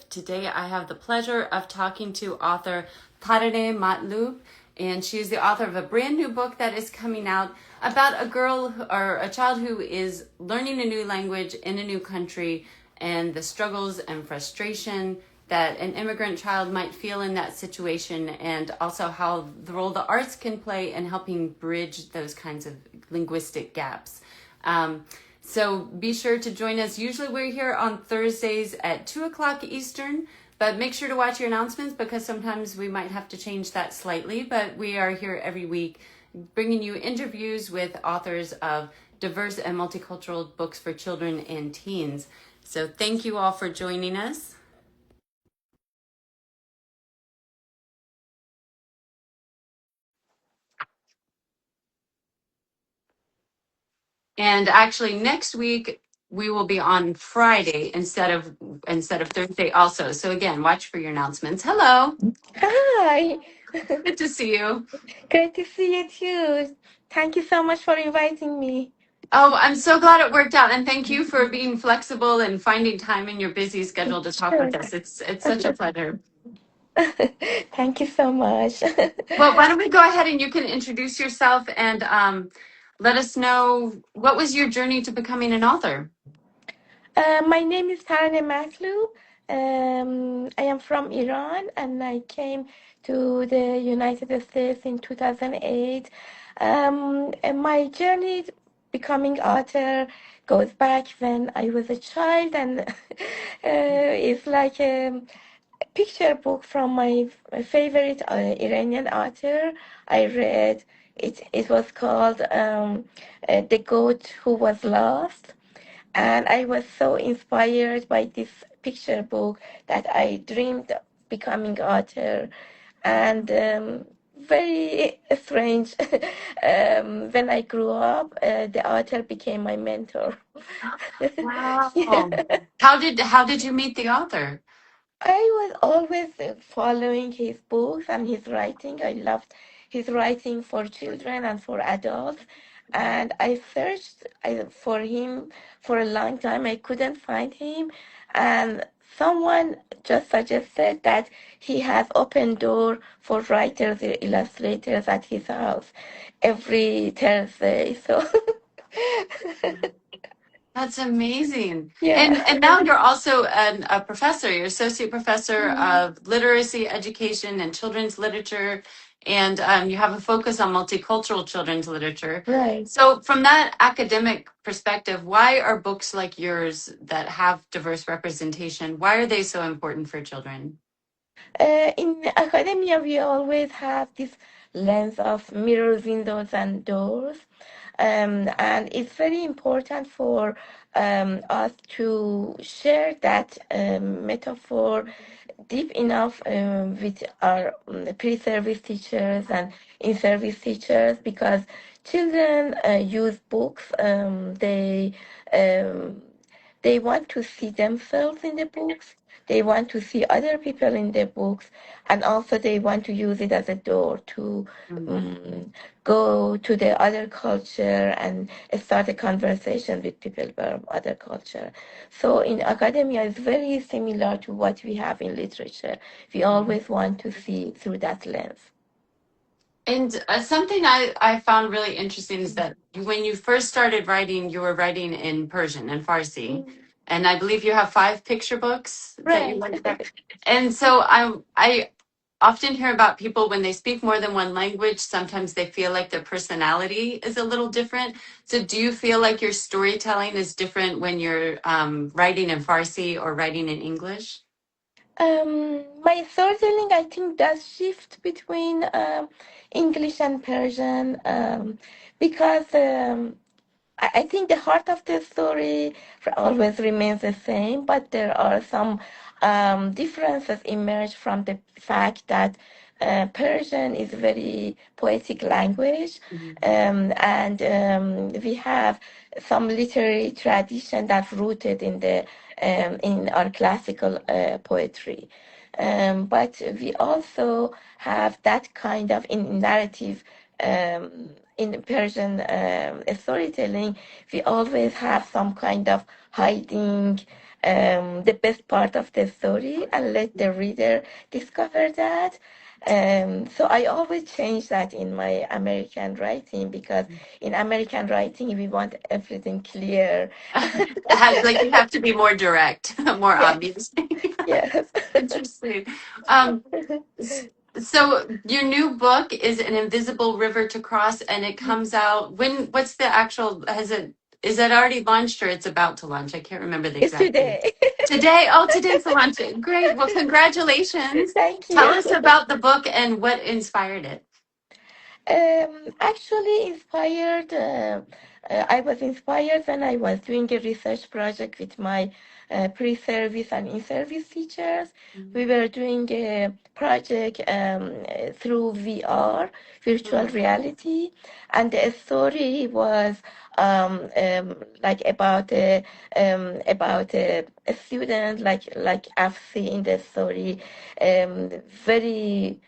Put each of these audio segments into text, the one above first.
Today I have the pleasure of talking to author Taraneh Matloob, and she's the author of a brand new book that is coming out about a girl or a child who is learning a new language in a new country and the struggles and frustration that an immigrant child might feel in that situation, and also how the role the arts can play in helping bridge those kinds of linguistic gaps. So be sure to join us. Usually we're here on Thursdays at 2 o'clock Eastern, but make sure to watch your announcements because sometimes we might have to change that slightly. But we are here every week bringing you interviews with authors of diverse and multicultural books for children and teens. So thank you all for joining us. And actually next week we will be on Friday instead of Thursday also. So again, watch for your announcements. Hello. Hi, Good to see you. great to see you too. Thank you so much for inviting me. Oh, I'm so glad it worked out. And thank you for being flexible and finding time in your busy schedule to talk Sure. with us. It's such a pleasure. Thank you so much. Well, why don't we go ahead and you can introduce yourself and let us know what was your journey to becoming an author? My name is Taraneh Matloob. I am from Iran and I came to the United States in 2008. And my journey becoming author goes back when I was a child, and it's like a picture book from my favorite Iranian author. I read it. It was called "The Goat Who Was Lost," and I was so inspired by this picture book that I dreamed of becoming author. And very strange. When I grew up, the author became my mentor. Wow. Yeah. How did you meet the author? I was always following his books and his writing. I loved his writing for children and for adults. And I searched for him for a long time. I couldn't find him. And someone just suggested that he has open door for writers, illustrators at his house every Thursday. So, That's amazing. yeah. And now you're also a professor. You're associate professor of literacy, education, and children's literature. And you have a focus on multicultural children's literature. Right. So, from that academic perspective, why are books like yours that have diverse representation, why are they so important for children? In academia, we always have this lens of mirrors, windows, and doors. And it's very important for us to share that metaphor deep enough with our pre-service teachers and in-service teachers, because children use books. Um, they want to see themselves in the books. They want to see other people in the books, and also they want to use it as a door to go to the other culture and start a conversation with people from other culture. So in academia, it's very similar to what we have in literature. We always want to see through that lens. And something I found really interesting is that when you first started writing, you were writing in Persian and Farsi. And I believe you have 5 picture books that you Right. went there. And so I often hear about people when they speak more than one language, sometimes they feel like their personality is a little different. So do you feel like your storytelling is different when you're writing in Farsi or writing in English? My storytelling, I think, does shift between English and Persian, because I think the heart of the story always remains the same, but there are some differences emerge from the fact that Persian is a very poetic language, and we have some literary tradition that's rooted in the in our classical poetry. But we also have that kind of in narrative in Persian storytelling. We always have some kind of hiding the best part of the story and let the reader discover that. So I always change that in my American writing, because in American writing we want everything clear. Like you have to be more direct, more Yes, obvious. yes. Interesting. Um, so your new book is An Invisible River to Cross, and it comes out when, what's the actual, is it already launched or it's about to launch? I can't remember the It's exact date. today. Today? Oh, today's the launch. Great. Well, congratulations. Thank Tell you. us about the book and what inspired it. Actually inspired, I was inspired when I was doing a research project with my pre-service and in-service teachers. We were doing a project through VR, virtual reality, and the story was like about a student, like Afsi in the story, very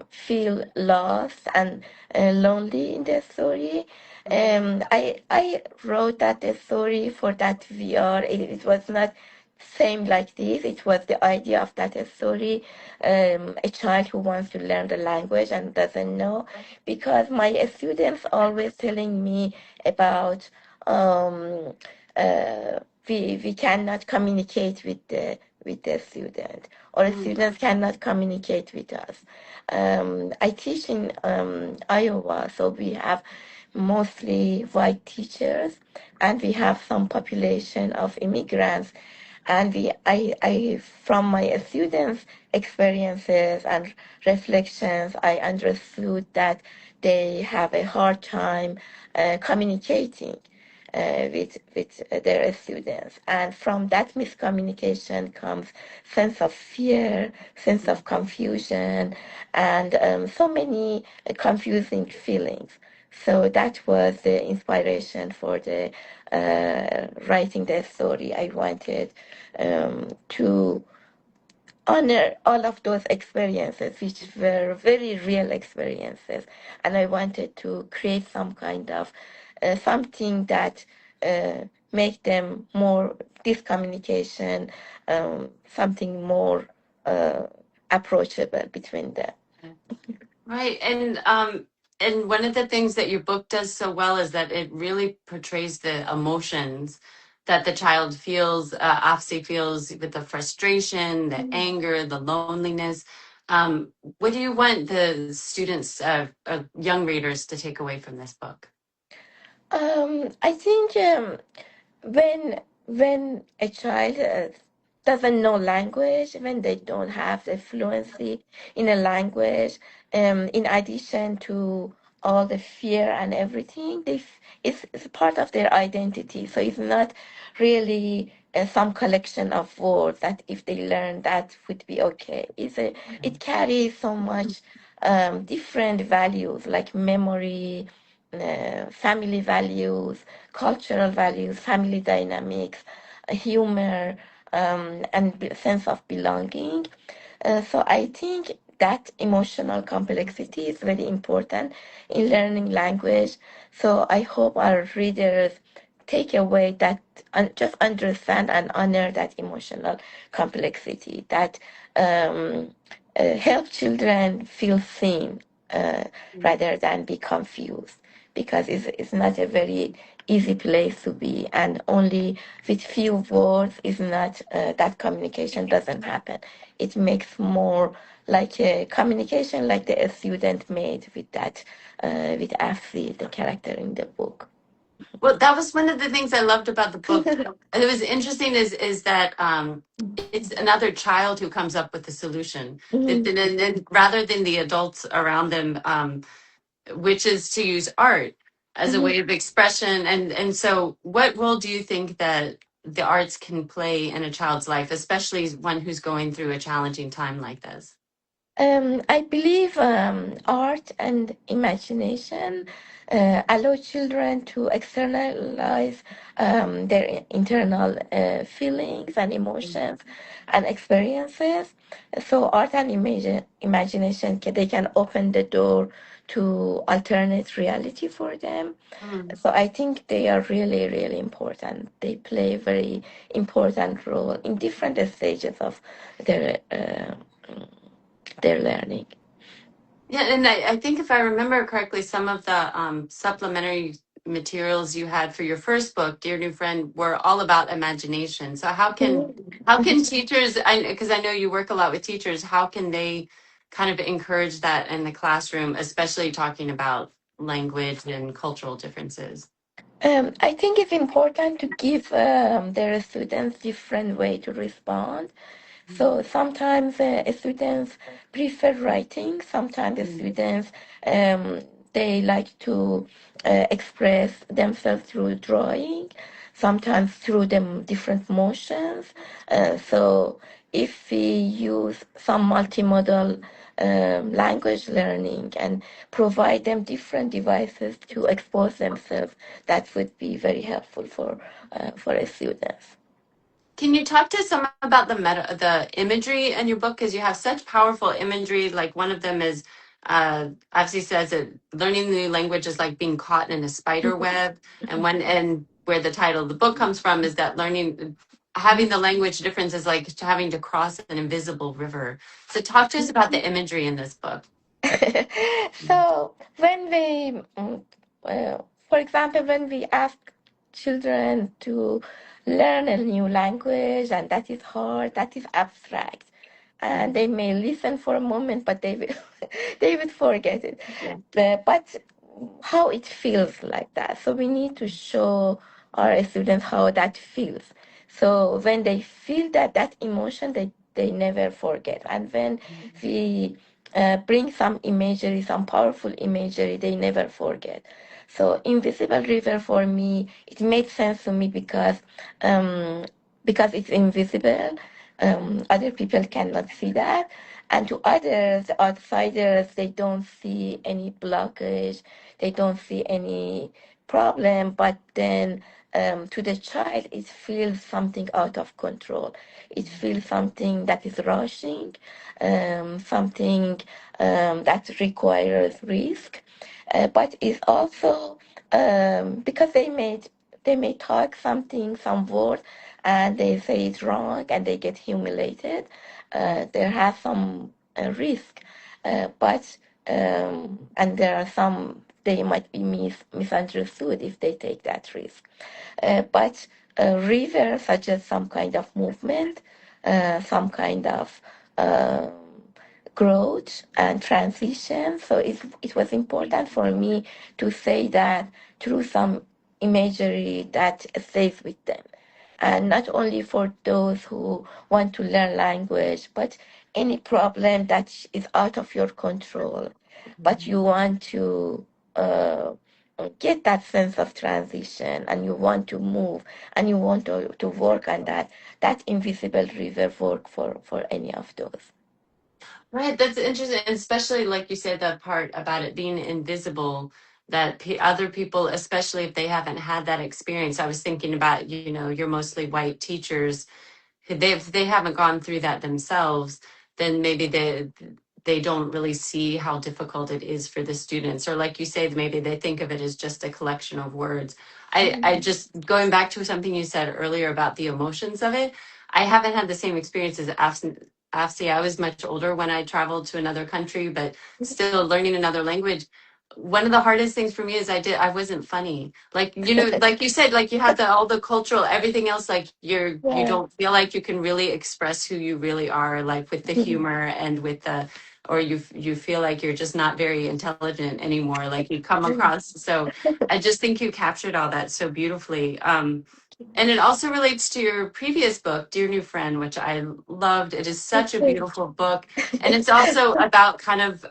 feel lost and lonely in the story. I wrote that the story for that VR. It was not same like this. It was the idea of that story, a child who wants to learn the language and doesn't know, because my students always telling me about um, uh, we cannot communicate with the student, or students cannot communicate with us. I teach in Iowa, so we have mostly white teachers, and we have some population of immigrants. And I from my students' experiences and reflections, I understood that they have a hard time communicating with their students, and from that miscommunication comes sense of fear, sense of confusion, and so many confusing feelings. So that was the inspiration for the writing the story. I wanted to honor all of those experiences, which were very real experiences, and I wanted to create some kind of something that make them more, this communication, something more approachable between them. Right. And one of the things that your book does so well is that it really portrays the emotions that the child feels, Afsi feels, with the frustration, the anger, the loneliness. What do you want the students, young readers, to take away from this book? I think when a child doesn't know language, when they don't have the fluency in a language, in addition to all the fear and everything, it's part of their identity. So it's not really some collection of words that if they learn that would be okay. It carries so much different values like memory, family values, cultural values, family dynamics, humor, and sense of belonging. So I think that emotional complexity is very important in learning language. So I hope our readers take away that and just understand and honor that emotional complexity, that help children feel seen rather than be confused, because it's not a very easy place to be, and only with few words is not that communication doesn't happen. It makes more like a communication like the student made with that with Afri, the character in the book. Well, that was one of the things I loved about the book. It was interesting is that it's another child who comes up with the solution, and rather than the adults around them, which is to use art as a way of expression. And so, what role do you think that the arts can play in a child's life, especially one who's going through a challenging time like this? I believe art and imagination allow children to externalize their internal feelings and emotions and experiences. So art and imagination, they can open the door to alternate reality for them. Mm. So I think they are really, really important. They play a very important role in different stages of their uh, their learning. Yeah, and I think if I remember correctly, some of the supplementary materials you had for your first book, Dear New Friend, were all about imagination. So how can teachers, because I know you work a lot with teachers, how can they kind of encourage that in the classroom, especially talking about language and cultural differences? I think it's important to give their students different way to respond. So sometimes students prefer writing. Sometimes the Mm. students um, they like to express themselves through drawing. Sometimes through them different motions. So if we use some multimodal language learning and provide them different devices to expose themselves, that would be very helpful for the students. Can you talk to some about the imagery in your book? Because you have such powerful imagery. Like one of them is, obviously says that learning the new language is like being caught in a spider web. And where the title of the book comes from is that having the language difference is like having to cross an invisible river. So talk to us about the imagery in this book. So when we, for example, when we ask children to learn a new language and that is hard, that is abstract, and they may listen for a moment, but they will they will forget it. Yeah. But how it feels like that. So we need to show our students how that feels. So when they feel that emotion, they never forget. And when we bring some imagery, some powerful imagery, they never forget. So Invisible River for me, it made sense to me um, because it's invisible. Other people cannot see that. And to others, outsiders, they don't see any blockage, they don't see any problem, but then to the child, it feels something out of control. It feels something that is rushing, something that requires risk, but it's also because they may talk something, some word, and they say it's wrong, and they get humiliated. There has some risk, but and there are some they might be misunderstood if they take that risk. But river suggests some kind of movement, some kind of um growth and transition. So it was important for me to say that through some imagery that stays with them. And not only for those who want to learn language, but any problem that is out of your control, but you want to uh, get that sense of transition and you want to move and you want to work on that invisible river work for any of those. Right, that's interesting, and especially like you said, that part about it being invisible, that other people, especially if they haven't had that experience. I was thinking about, you're mostly white teachers. If they haven't gone through that themselves, then maybe they don't really see how difficult it is for the students. Or like you say, maybe they think of it as just a collection of words. I just going back to something you said earlier about the emotions of it. I haven't had the same experience as Afsi. I was much older when I traveled to another country, but still learning another language. One of the hardest things for me is I wasn't funny. Like, like you said, like you have all the cultural, everything else, like you Yeah. don't feel like you can really express who you really are, like with the humor and with or you feel like you're just not very intelligent anymore, like you come across. So I just think you captured all that so beautifully. And it also relates to your previous book, Dear New Friend, which I loved. It is such a beautiful book. And it's also about kind of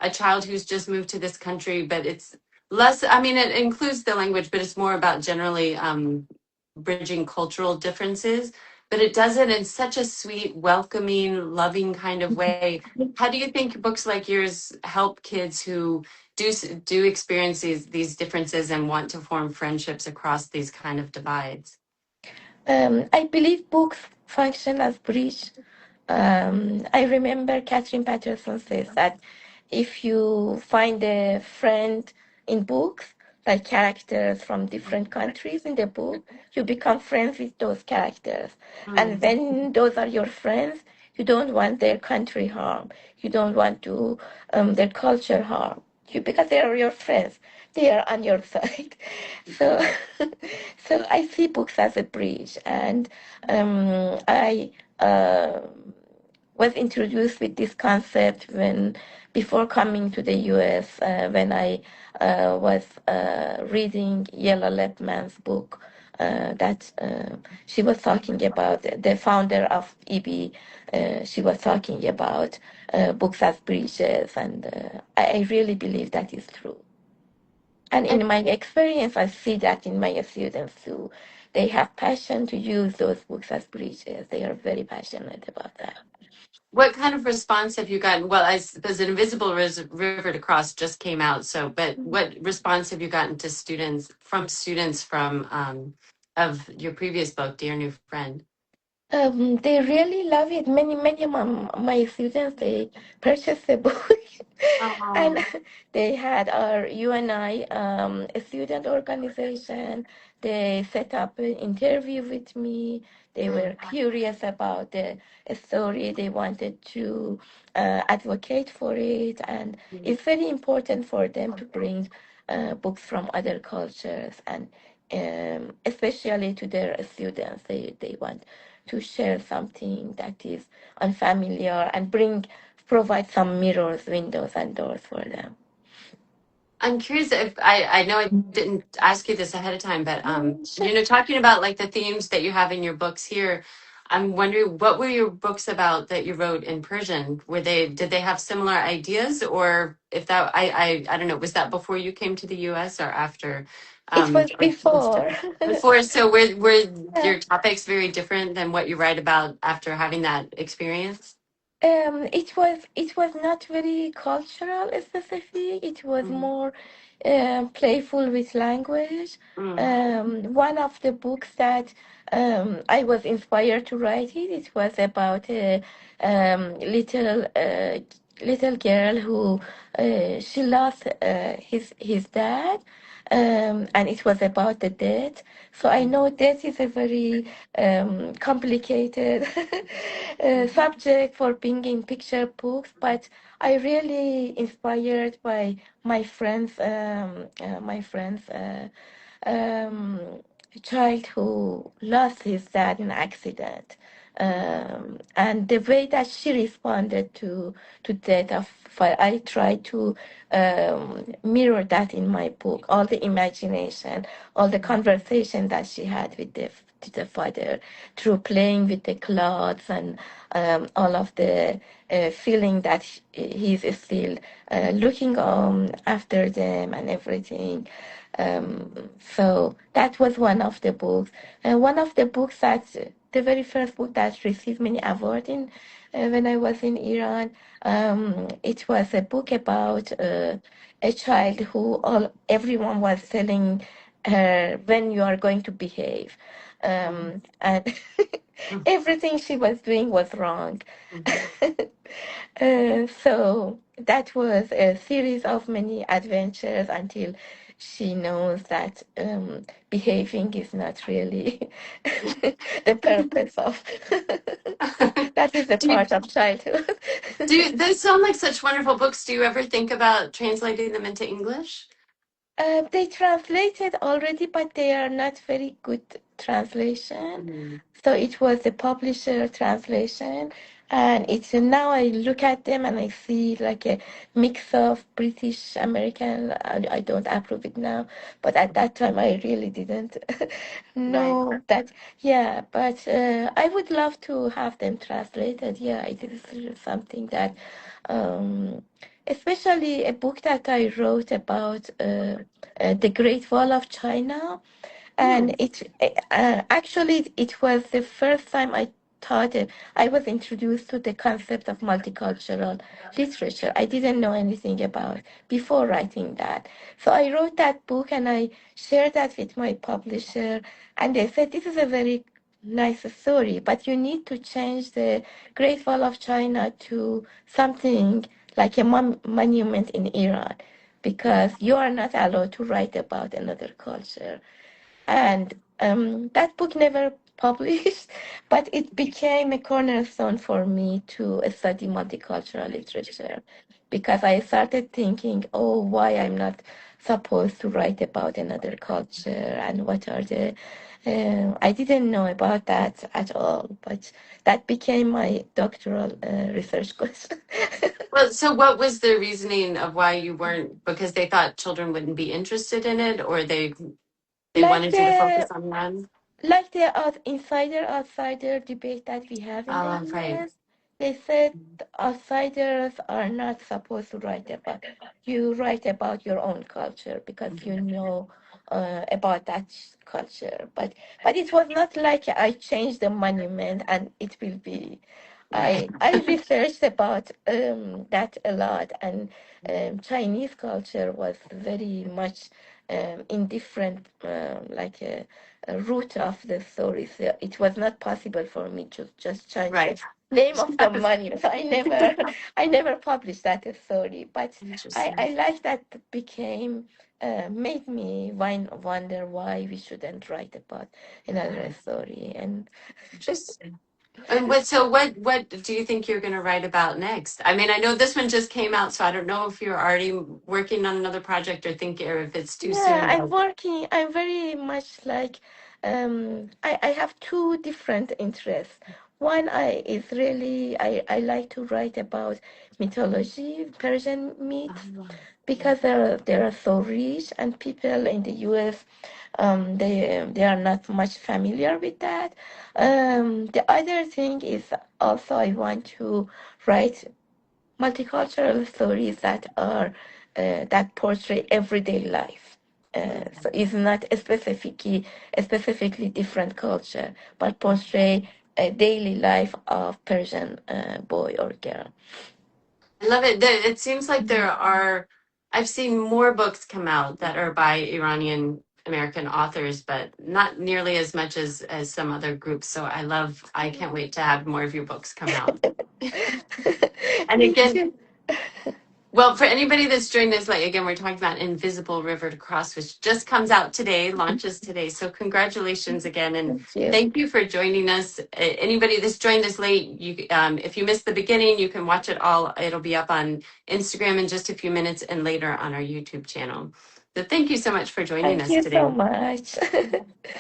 a child who's just moved to this country, but it's less, I mean, it includes the language, but it's more about generally bridging cultural differences. but it does it in such a sweet, welcoming, loving kind of way. How do you think books like yours help kids who do experience these differences and want to form friendships across these kind of divides? I believe books function as bridge. I remember Catherine Patterson says that if you find a friend in books, like characters from different countries in the book, you become friends with those characters. And Mm. when those are your friends, you don't want their country harm. You don't want to their culture harm. You because they are your friends. They are on your side. So, so I see books as a bridge, and I. Was introduced with this concept when before coming to the US when I was reading Yella Lepman's book that she was talking about the founder of EB. She was talking about books as bridges, and I really believe that is true. And in my experience, I see that in my students too. They have passion to use those books as bridges. They are very passionate about that. What kind of response have you gotten? Well, I suppose An Invisible River to Cross just came out, so but what response have you gotten to students from of your previous book, Dear New Friend? They really love it. Many of my students, they purchased the book. And Oh. they had our UNI a student organization. They set up an interview with me. They were curious about the story. They wanted to advocate for it. And it's very important for them to bring books from other cultures, and especially to their students. They want to share something that is unfamiliar and provide some mirrors, windows, and doors for them. I'm curious if I know I didn't ask you this ahead of time, but Sure. talking about like the themes that you have in your books here, I'm wondering what were your books about that you wrote in Persian? Did they have similar ideas, or if that I don't know, was that before you came to the US or after? It was Or just before. before, so were Yeah. your topics very different than what you write about after having that experience? It was not very cultural specific. It was Mm, more playful with language. mm, One of the books that I was inspired to write it. It was about a little girl who she lost his dad, and it was about the death. So I know death is a very complicated subject for being in picture books, but I really inspired by my friend's um, child who lost his dad in an accident. And the way that she responded to death of fire, I try to mirror that in my book. All the imagination, all the conversation that she had with the father through playing with the clothes, and all of the feeling that he's still looking after them and everything. So that was one of the books. One of the books that the very first book that received many awards in when I was in Iran. It was a book about a child who everyone was telling her when you are going to behave, and everything she was doing was wrong. So that was a series of many adventures until she knows that behaving is not really the purpose of that is a Do you, part of childhood. those sound like such wonderful books. Do you ever think about translating them into English? They translated already, but they are not very good translation. Mm, So it was the publisher translation, and it's now I look at them and I see like a mix of British American. I don't approve it now, but at that time I really didn't right. know that. Yeah, but I would love to have them translated. Yeah, it is something that, um, especially a book that I wrote about the Great Wall of China. And actually it was the first time I was introduced to the concept of multicultural literature. I didn't know anything about before writing that. So I wrote that book and I shared that with my publisher, and they said this is a very nice story, but you need to change the Great Wall of China to something like a monument in Iran, because you are not allowed to write about another culture. And that book never published, but it became a cornerstone for me to study multicultural literature, because I started thinking, oh, why I'm not supposed to write about another culture, and what are the I didn't know about that at all, but that became my doctoral research question. Well, so what was the reasoning of why you weren't? Because they thought children wouldn't be interested in it, or they like wanted you to focus the on men? Like the insider outsider debate that we have in the Oh, right. US, they said outsiders are not supposed to write about. You write about your own culture because you know about that culture. But it was not like I changed the monument and it will be. Right. I researched about that a lot, and Chinese culture was very much in different root of the story. So it was not possible for me to just change the Right. name of the monument. So I never published that story. But I Interesting. like that became made me wonder why we shouldn't write about another story. And Interesting. And what do you think you're going to write about next? I mean, I know this one just came out, so I don't know if you're already working on another project or thinking, or if it's too yeah, soon. I'm But working. I'm very much like I have two different interests. One is really I like to write about mythology, Persian myths, because they are so rich, and people in the US they are not much familiar with that. The other thing is also I want to write multicultural stories that portray everyday life. So it's not a specifically different culture, but portray a daily life of Persian boy or girl. I love it. It seems like I've seen more books come out that are by Iranian American authors, but not nearly as much as some other groups. So I can't wait to have more of your books come out. And Me again, too. well, for anybody that's joined us, like again, we're talking about Invisible River to Cross, which just comes out today, launches today. So congratulations again, and Thank you. thank you for joining us. Anybody that's joined us late, if you missed the beginning, you can watch it all. It'll be up on Instagram in just a few minutes, and later on our YouTube channel. So thank you so much for joining Thank us you so today. much.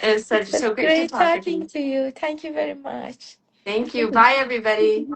It was It was so great to great talk with talking you. to you. Thank you very much. Thank you. Bye, everybody.